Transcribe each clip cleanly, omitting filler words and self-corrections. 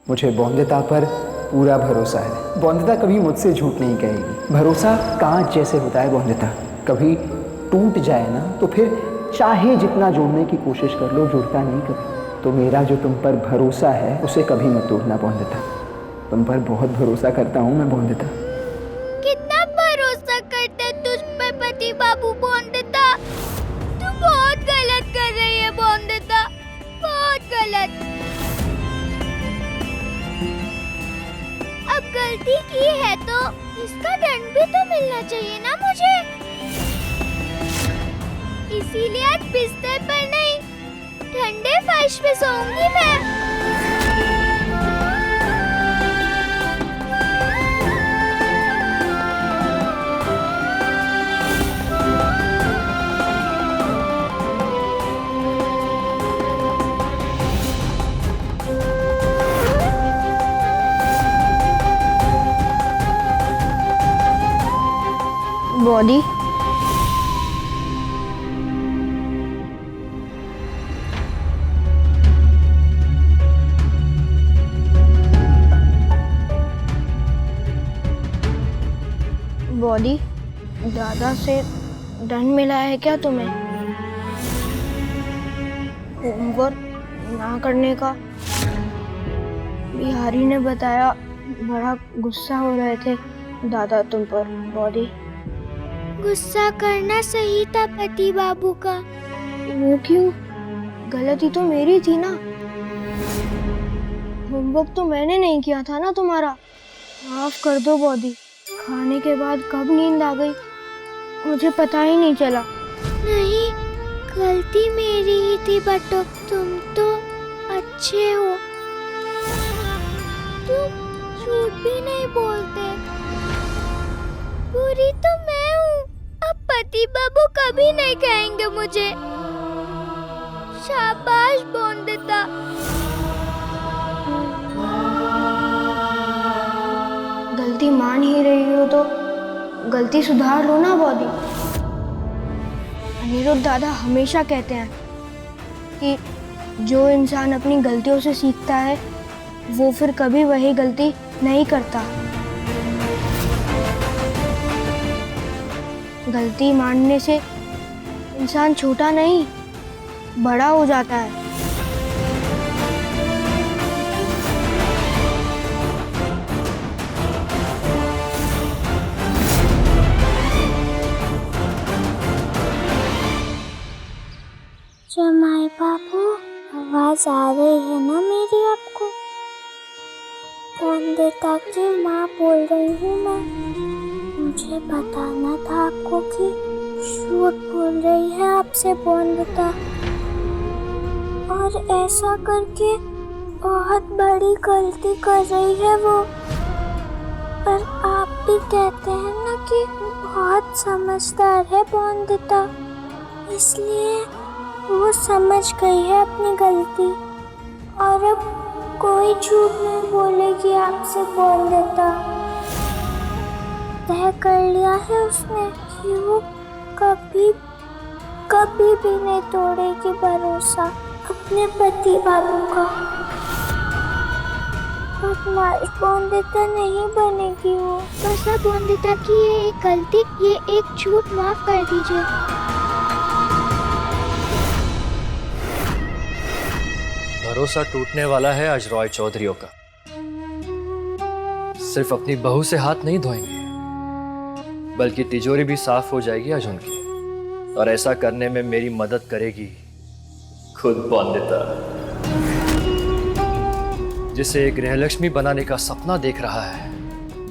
मुझे बौंदिता पर पूरा भरोसा है। बौंदिता कभी मुझसे झूठ नहीं कहेगी। भरोसा कांच जैसे होता है बौंदिता, कभी टूट जाए ना तो फिर चाहे जितना जोड़ने की कोशिश कर लो, जुड़ता नहीं कभी। तो मेरा जो तुम पर भरोसा है उसे कभी मत तोड़ना बौंदिता। तुम पर बहुत भरोसा करता हूँ मैं बौंदिता। कितना भरोसा करते तुझ पे पति बाबू बौंदिता। तू बहुत गलत कर रही है बौंदिता, बहुत गलत। अब गलती की है तो इसका दंड भी तो मिलना चाहिए ना मुझे। इसीलिए आज बिस्तर पर नहीं, ठंडे फर्श पे सोऊंगी मैं। बॉडी बॉडी दादा से दंड मिला है क्या तुम्हें? होमवर्क ना करने का बिहारी ने बताया। बड़ा गुस्सा हो रहे थे दादा तुम पर। बॉडी गुस्सा करना सही था पति बाबू का। वो क्यों? गलती तो मेरी थी ना। होमवर्क तो मैंने नहीं किया था ना तुम्हारा। माफ कर दो बॉडी। खाने के बाद कब नींद आ गई मुझे पता ही नहीं चला। नहीं, गलती मेरी ही थी बटुक। तुम तो अच्छे हो, तुम झूठ भी नहीं बोलते। बुरी तो मैं हूँ। अब पति बाबू कभी नहीं कहेंगे मुझे। शाबाश बौंदिता। गलती मान ही रही हो तो गलती सुधार लो ना बॉडी। अनिरुद्ध दादा हमेशा कहते हैं कि जो इंसान अपनी गलतियों से सीखता है वो फिर कभी वही गलती नहीं करता। गलती मानने से इंसान छोटा नहीं, बड़ा हो जाता है। जमाई बाबू, आवाज आ रही है ना मेरी आपको? बौंदिता की माँ बोल रही हूँ मैं। मुझे बताना था आपको कि झूठ बोल रही है आपसे बौंदिता, और ऐसा करके बहुत बड़ी गलती कर रही है वो। पर आप भी कहते हैं ना कि बहुत समझदार है बौंदिता, इसलिए वो समझ गई है अपनी गलती और अब कोई झूठ नहीं बोलेगी आपसे बौंदिता। तय कर लिया है उसने कि वो कभी कभी भी नहीं तोड़ेगी भरोसा अपने पति बाबू का। बदमाश बौंदिता नहीं बनेगी वो। बस अब बौंदिता की ये एक गलती, ये एक झूठ माफ कर दीजिए। भरोसा टूटने वाला है आज रॉय चौधरियों का। सिर्फ अपनी बहू से हाथ नहीं धोएंगे, बल्कि तिजोरी भी साफ हो जाएगी आज उनकी। और ऐसा करने में मेरी मदद करेगी खुद बौंदिता, जिसे एक गृहलक्ष्मी बनाने का सपना देख रहा है।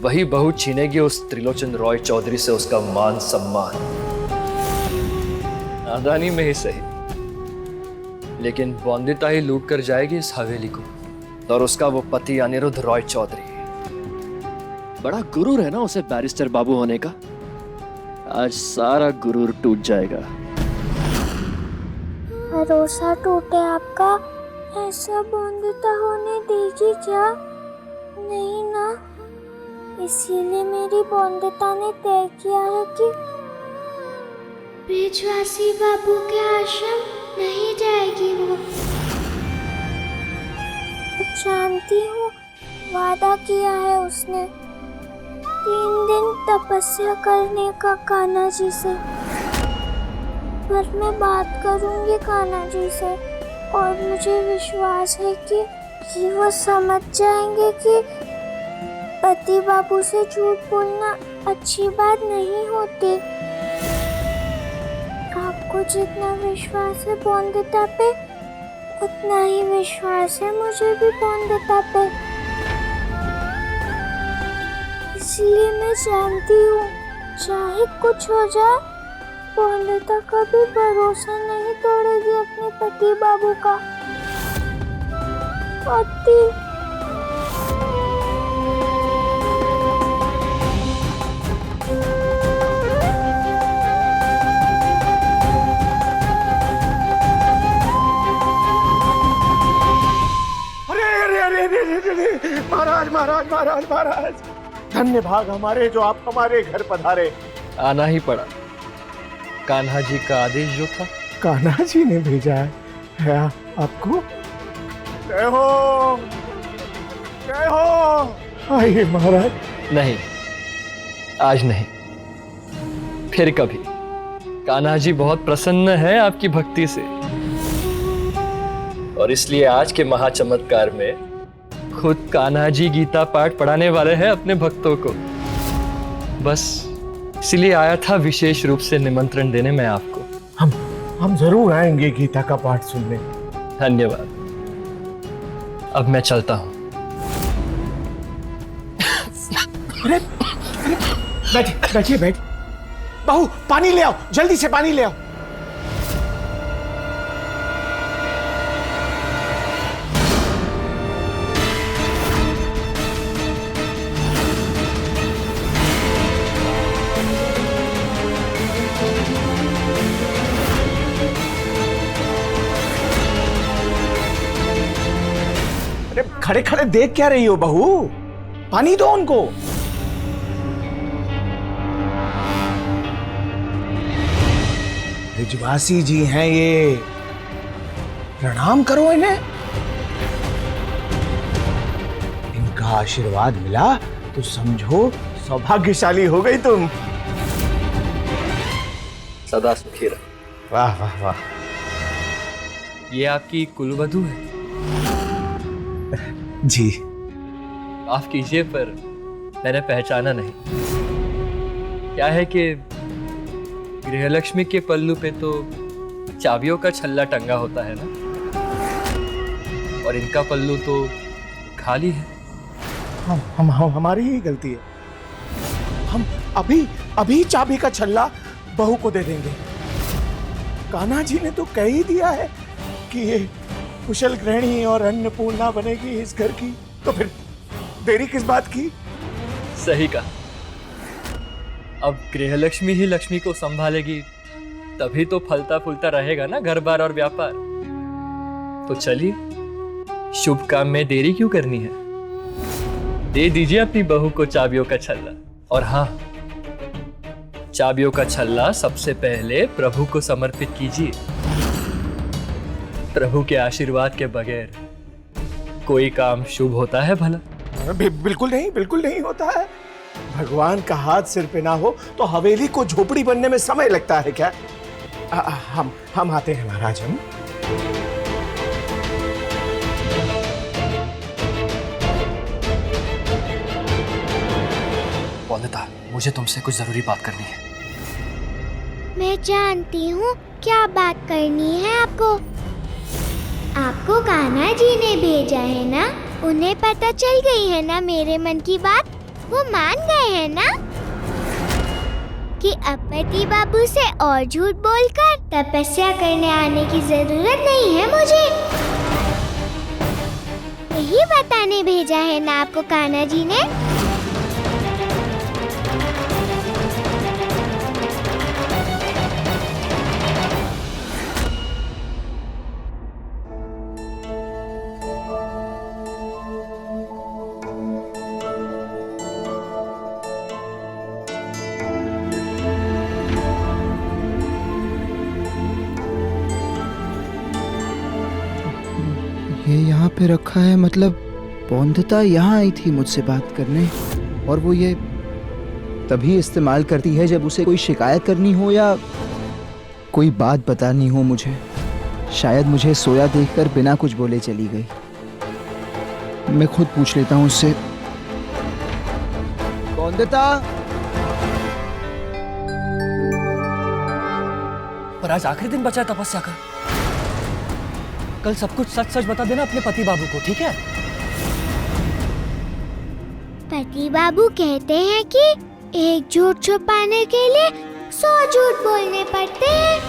वही बहू छीनेगी उस त्रिलोचन रॉय चौधरी से उसका मान सम्मान। नादानी में ही सही, लेकिन बौंदिता ही लूट कर जाएगी इस हवेली को, और उसका वो पति अनिरुद्ध रॉय चौधरी। बड़ा गुरूर है ना उसे बैरिस्टर बाबू होने का। आज सारा गुरूर टूट जाएगा। भरोसा टूटे आपका, ऐसा बौंदिता होने देगी क्या? नहीं ना। इसीलिए मेरी बौंदिता ने तय किया है कि ब्रिजवासी बाबू के आश्रम नहीं जाएगी वो। जानती हूँ वादा किया है उसने 3 दिन तपस्या करने का कान्हा जी से। पर मैं बात करूंगी कान्हा जी से और मुझे विश्वास है कि वो समझ जाएंगे कि पति बाबू से झूठ बोलना अच्छी बात नहीं होती। आपको जितना विश्वास है बॉन्दिता पे, उतना ही विश्वास है मुझे भी बॉन्दिता पे। इसलिए मैं जानती हूँ चाहे कुछ हो जाए, बॉन्दिता कभी भरोसा नहीं तोड़ेगी अपने पति बाबू का। पति महाराज महाराज महाराज महाराज, धन्य भाग हमारे जो आप हमारे घर पधारे। आना ही पड़ा। कान्हा जी का आदेश जो था। कान्हा जी ने भेजा है आपको। जय हो जय हो। आइए महाराज। नहीं, आज नहीं, फिर कभी। कान्हा जी बहुत प्रसन्न है आपकी भक्ति से, और इसलिए आज के महाचमत्कार में खुद कान्हा जी गीता पाठ पढ़ाने वाले हैं अपने भक्तों को। बस इसलिए आया था विशेष रूप से निमंत्रण देने में आपको। हम जरूर आएंगे गीता का पाठ सुनने। धन्यवाद। अब मैं चलता हूं। अरे बैठिए बैठिए। बहू पानी ले आओ, जल्दी से पानी ले आओ। अरे खड़े खड़े देख क्या रही हो बहू, पानी दो उनको। ब्रजवासी जी हैं ये, प्रणाम करो इन्हें। इनका आशीर्वाद मिला तो समझो सौभाग्यशाली हो गई तुम। सदा सुखी रहो। वाह वाह वाह। ये आपकी कुलवधू है? जी। माफ कीजिए पर मैंने पहचाना नहीं। क्या है कि गृहलक्ष्मी के पल्लू पे तो चाबियों का छल्ला टंगा होता है ना, और इनका पल्लू तो खाली है। हम हमारी ही गलती है। हम अभी चाबी का छल्ला बहू को दे देंगे। कान्हा जी ने तो कह ही दिया है कि ये कुशल गृहिणी और अन्नपूर्णा बनेगी इस घर की, तो फिर देरी किस बात की। सही कहा। अब गृहलक्ष्मी ही लक्ष्मी को संभालेगी, तभी तो फलता फूलता रहेगा ना घर बार और व्यापार। तो चलिए, शुभ काम में देरी क्यों करनी है। दे दीजिए अपनी बहू को चाबियों का छल्ला। और हाँ, चाबियों का छल्ला सबसे पहले प्रभु को समर्पित कीजिए। प्रभु के आशीर्वाद के बगैर कोई काम शुभ होता है भला? बिल्कुल नहीं होता है। भगवान का हाथ सिर पे ना हो तो हवेली को झोपड़ी बनने में समय लगता है क्या। हम आते हैं महाराज। हम बॉन्दिता, मुझे तुमसे कुछ जरूरी बात करनी है। मैं जानती हूँ क्या बात करनी है आपको। आपको कान्हा जी ने भेजा है ना, उन्हें पता चल गई है ना मेरे मन की बात। वो मान गए हैं ना कि अब पति बाबू से और झूठ बोलकर तपस्या करने आने की जरूरत नहीं है मुझे। यही बताने भेजा है ना आपको कान्हा जी ने। ये यहाँ पे रखा है, मतलब बौंधता यहाँ आई थी मुझसे बात करने, और वो ये तभी इस्तेमाल करती है जब उसे कोई शिकायत करनी हो या कोई बात बतानी हो मुझे। शायद मुझे सोया देखकर बिना कुछ बोले चली गई। मैं खुद पूछ लेता हूँ उससे। बौंधता, पर आज आखिरी दिन बचा है तपस्या का। कल सब कुछ सच सच बता देना अपने पति बाबू को, ठीक है? पति बाबू कहते हैं कि एक झूठ छुपाने के लिए 100 झूठ बोलने पड़ते हैं।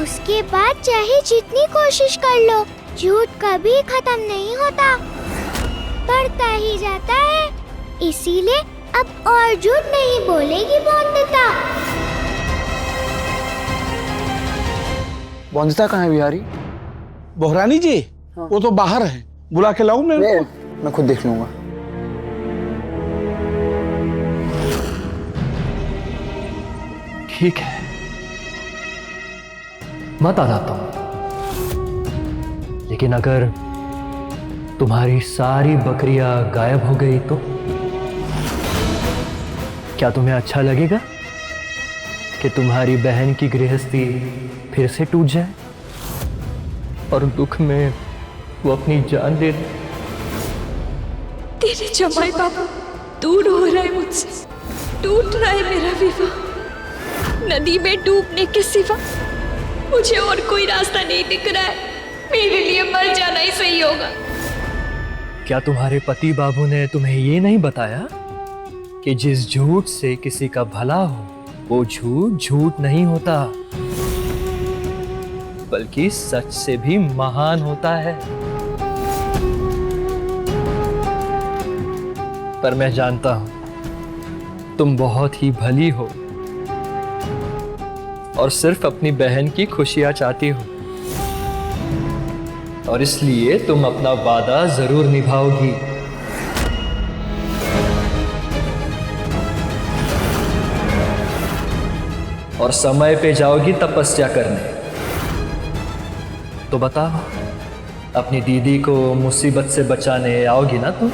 उसके बाद चाहे जितनी कोशिश कर लो, झूठ कभी खत्म नहीं होता, बढ़ता ही जाता है। इसीलिए अब और झूठ नहीं बोलेगी बौंधता। बौंधता कहाँ है बिहारी? बोहरानी जी, वो तो बाहर है, बुला के लाऊं मैं खुद देख लूंगा। ठीक है, मत आता हूं, लेकिन अगर तुम्हारी सारी बकरियां गायब हो गई तो क्या तुम्हें अच्छा लगेगा कि तुम्हारी बहन की गृहस्थी फिर से टूट जाए और दुख में वो अपनी जान दे दे? तेरे जमाई बाबू दूर हो रहा है मुझसे, टूट रहा है मेरा विवाह। नदी में डूबने के सिवा मुझे और कोई रास्ता नहीं दिख रहा है। मेरे लिए मर जाना ही सही होगा। क्या तुम्हारे पति बाबू ने तुम्हें ये नहीं बताया कि जिस झूठ से किसी का भला हो वो झूठ झूठ नहीं होता, बल्कि सच से भी महान होता है? पर मैं जानता हूं तुम बहुत ही भली हो और सिर्फ अपनी बहन की खुशियां चाहती हो, और इसलिए तुम अपना वादा जरूर निभाओगी। और समय पे जाओगी तपस्या करने। तो बताओ, अपनी दीदी को मुसीबत से बचाने आओगी ना तुम?